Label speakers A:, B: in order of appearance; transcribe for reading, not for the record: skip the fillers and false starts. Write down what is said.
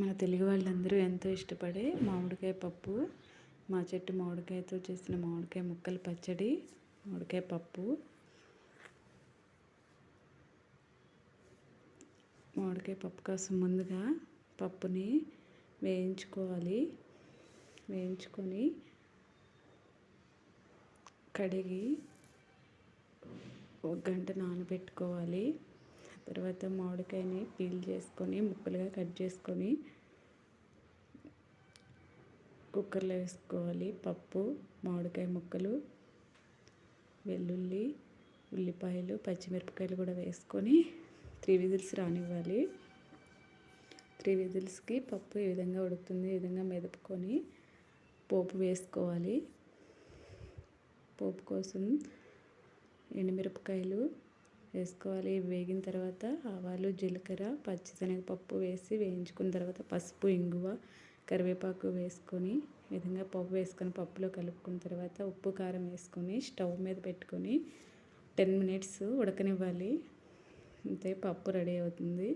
A: మన తెలుగు వాళ్ళందరూ ఎంతో ఇష్టపడే మామిడికాయ పప్పు, మా చెట్టు మామిడికాయతో చేసిన మామిడికాయ ముక్కల పచ్చడి, మామిడికాయ పప్పు. మామిడికాయ పప్పు కోసం ముందుగా పప్పుని వేయించుకోవాలి. వేయించుకొని కడిగి 1 గంట నానబెట్టుకోవాలి. తర్వాత మామిడికాయని పీల్ చేసుకొని ముక్కలుగా కట్ చేసుకొని కుక్కర్లో వేసుకోవాలి. పప్పు, మామిడికాయ ముక్కలు, వెల్లుల్లి, ఉల్లిపాయలు, పచ్చిమిరపకాయలు కూడా వేసుకొని 3 విజిల్స్ రానివ్వాలి. 3 విజిల్స్కి పప్పు ఈ విధంగా ఉడుకుతుంది. ఈ విధంగా మెదుపుకొని పోపు వేసుకోవాలి. పోపు కోసం ఎండుమిరపకాయలు వేసుకోవాలి. వేగిన తర్వాత ఆవాలు, జీలకర్ర, పచ్చిశనగపప్పు వేసి వేయించుకున్న తర్వాత పసుపు, ఇంగువ, కరివేపాకు వేసుకొని ఈ విధంగా పప్పు వేసుకొని పప్పులో కలుపుకున్న తర్వాత ఉప్పు, కారం వేసుకొని స్టవ్ మీద పెట్టుకొని 10 మినిట్స్ ఉడకనివ్వాలి. అంతే, పప్పు రెడీ అవుతుంది.